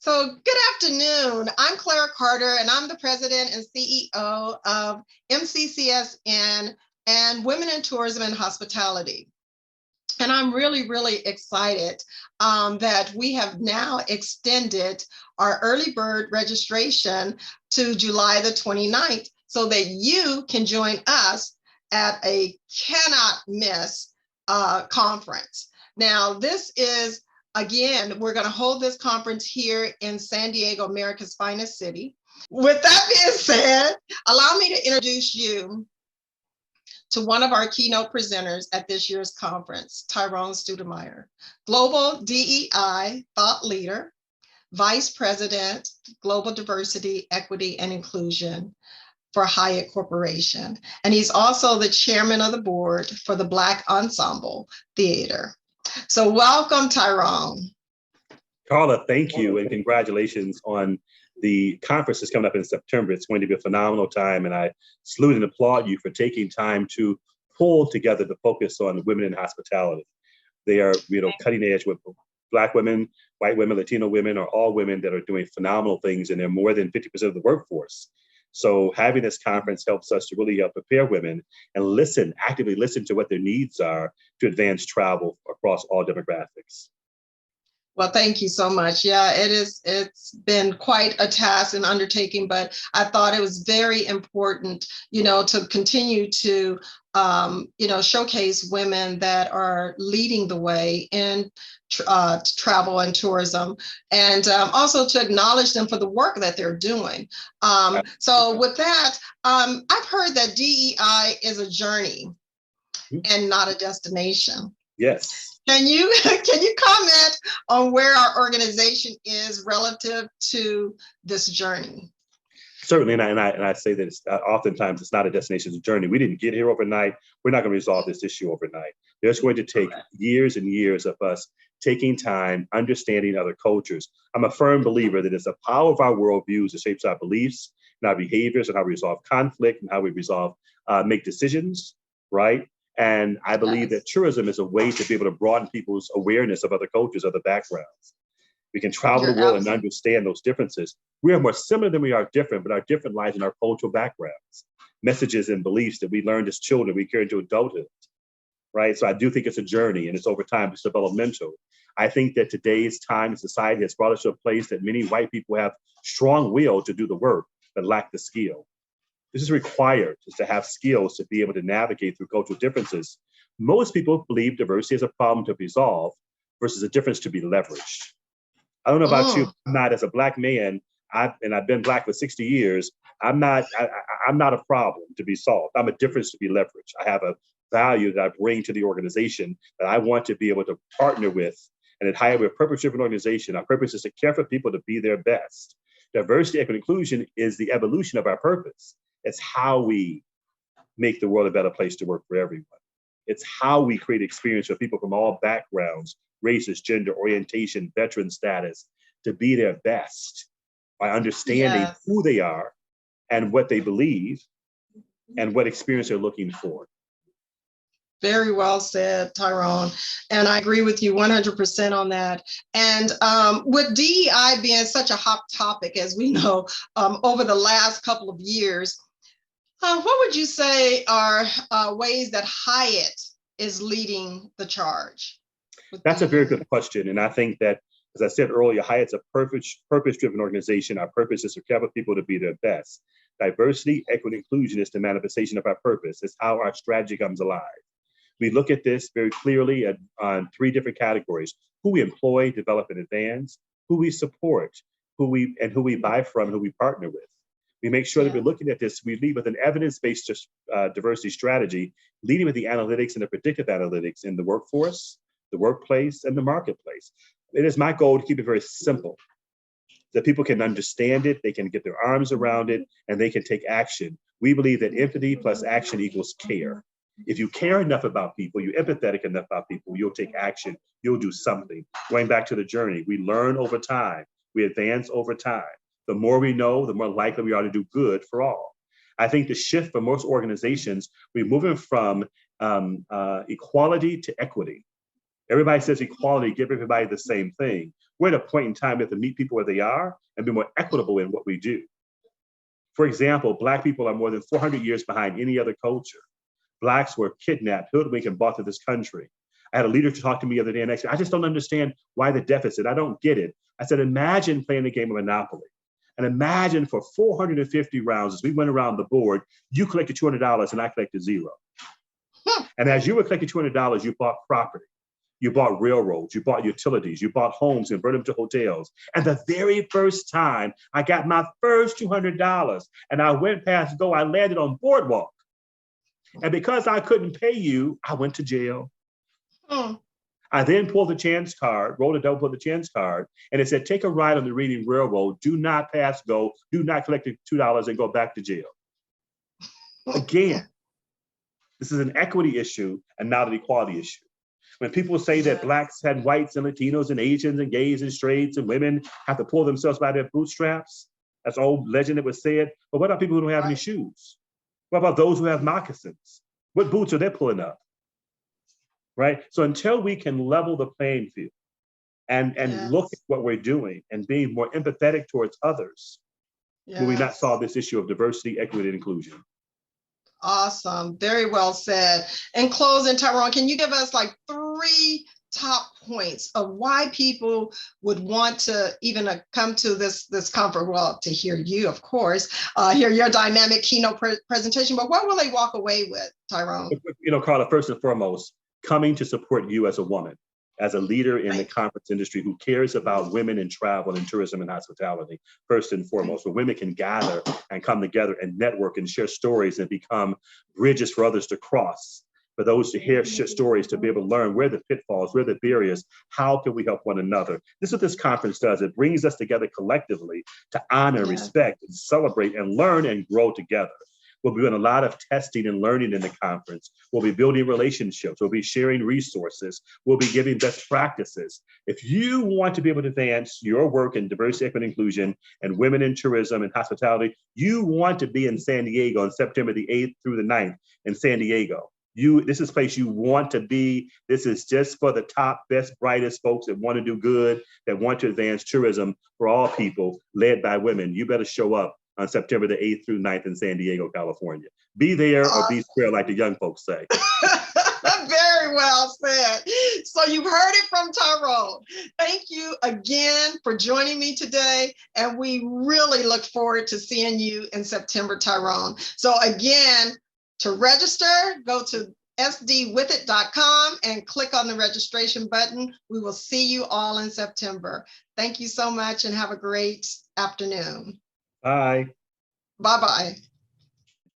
So, good afternoon. I'm Clara Carter, and I'm the president and CEO of MCCSN and Women in Tourism and Hospitality. And I'm really excited that we have now extended our early bird registration to July the 29th so that you can join us at a cannot miss conference. Now, this is, again, we're going to hold this conference here in San Diego, America's finest city. With that being said, allow me to introduce you to one of our keynote presenters at this year's conference, Tyronne Stoudemire, Global DEI Thought Leader, Vice President, Global Diversity, Equity, and Inclusion for Hyatt Corporation. And he's also the chairman of the board for the Black Ensemble Theater. So welcome, Tyrone. Carla, thank you, and congratulations on the conference that's coming up in September. It's going to be a phenomenal time, and I salute and applaud you for taking time to pull together the focus on women in hospitality. They are, cutting edge with Black women, white women, Latino women, are all women that are doing phenomenal things, and they're more than 50% of the workforce. So having this conference helps us to really help prepare women and actively listen to what their needs are to advance travel across all demographics. Well, thank you so much. Yeah, it's been quite a task and undertaking, but I thought it was very important, to continue to, showcase women that are leading the way in travel and tourism, and also to acknowledge them for the work that they're doing. So with that, I've heard that DEI is a journey and not a destination. Yes. Can you comment on where our organization is relative to this journey? Certainly, and I say that oftentimes it's not a destination, it's a journey. We didn't get here overnight. We're not going to resolve this issue overnight. There's going to take years and years of us taking time, understanding other cultures. I'm a firm believer that it's the power of our worldviews that shapes our beliefs and our behaviors and how we resolve conflict and how we make decisions, right? And I believe that tourism is a way to be able to broaden people's awareness of other cultures, other backgrounds. We can travel the world and understand those differences. We are more similar than we are different, but our different lies in our cultural backgrounds, messages and beliefs that we learned as children, we carry into adulthood, right? So I do think it's a journey and it's over time, it's developmental. I think that today's time and society has brought us to a place that many white people have strong will to do the work, but lack the skill. This is required, is to have skills to be able to navigate through cultural differences. Most people believe diversity is a problem to be solved versus a difference to be leveraged. I don't know about you, I'm not, as a Black man, I've been Black for 60 years, I'm not a problem to be solved. I'm a difference to be leveraged. I have a value that I bring to the organization that I want to be able to partner with. And at Hyatt, we're a purpose-driven organization. Our purpose is to care for people to be their best. Diversity, equity, inclusion is the evolution of our purpose. It's how we make the world a better place to work for everyone. It's how we create experience for people from all backgrounds, races, gender, orientation, veteran status, to be their best by understanding who they are and what they believe and what experience they're looking for. Very well said, Tyrone. And I agree with you 100% on that. And with DEI being such a hot topic, as we know, over the last couple of years, what would you say are ways that Hyatt is leading the charge? That's a very good question. And I think that, as I said earlier, Hyatt's a purpose-driven organization. Our purpose is to care for people to be their best. Diversity, equity, inclusion is the manifestation of our purpose. It's how our strategy comes alive. We look at this very clearly on three different categories: who we employ, develop, and advance, who we support, who we buy from, who we partner with. We make sure that we're looking at this, we lead with an evidence-based diversity strategy, leading with the analytics and the predictive analytics in the workforce, the workplace, and the marketplace. It is my goal to keep it very simple, that people can understand it, they can get their arms around it, and they can take action. We believe that empathy plus action equals care. If you care enough about people, you're empathetic enough about people, you'll take action, you'll do something. Going back to the journey, we learn over time, we advance over time. The more we know, the more likely we are to do good for all. I think the shift for most organizations, we're moving from equality to equity. Everybody says equality, give everybody the same thing. We're at a point in time we have to meet people where they are and be more equitable in what we do. For example, Black people are more than 400 years behind any other culture. Blacks were kidnapped, hoodwinked, and brought to this country. I had a leader to talk to me the other day and asked me, I just don't understand why the deficit. I don't get it. I said, imagine playing a game of Monopoly. And imagine for 450 rounds, as we went around the board, you collected $200 and I collected zero. And as you were collecting $200, you bought property. You bought railroads, you bought utilities, you bought homes and burned them to hotels. And the very first time I got my first $200 and I went past go, I landed on Boardwalk. And because I couldn't pay you, I went to jail. I then pulled the chance card, rolled a double, pulled the chance card, and it said, take a ride on the Reading Railroad, do not pass go, do not collect the $2 and go back to jail. Again, this is an equity issue and not an equality issue. When people say that Blacks and whites and Latinos and Asians and gays and straights and women have to pull themselves by their bootstraps, that's an old legend that was said. But what about people who don't have any shoes? What about those who have moccasins? What boots are they pulling up? Right? So until we can level the playing field and look at what we're doing and being more empathetic towards others, will we not solve this issue of diversity, equity, and inclusion? Awesome. Very well said. In closing, Tyrone, can you give us like 3 top points of why people would want to even come to this conference? Well, to hear you, of course, hear your dynamic keynote presentation, but what will they walk away with, Tyrone? You know, Carla, first and foremost, coming to support you as a woman, as a leader in the conference industry who cares about women in travel and tourism and hospitality, first and foremost, where women can gather and come together and network and share stories and become bridges for others to cross, for those to hear stories, to be able to learn where the pitfalls, where the barriers, how can we help one another? This is what this conference does. It brings us together collectively to honor, respect, and celebrate and learn and grow together. We'll be doing a lot of testing and learning in the conference. We'll be building relationships. We'll be sharing resources. We'll be giving best practices. If you want to be able to advance your work in diversity, equity, and inclusion, and women in tourism and hospitality, you want to be in San Diego on September the 8th through the 9th in San Diego. This is a place you want to be. This is just for the top, best, brightest folks that want to do good, that want to advance tourism for all people, led by women. You better show up on September the 8th through 9th in San Diego, California. Be there or be square, like the young folks say. Very well said. So you've heard it from Tyrone. Thank you again for joining me today. And we really look forward to seeing you in September, Tyrone. So again, to register, go to sdwithit.com and click on the registration button. We will see you all in September. Thank you so much and have a great afternoon. Bye. Bye-bye.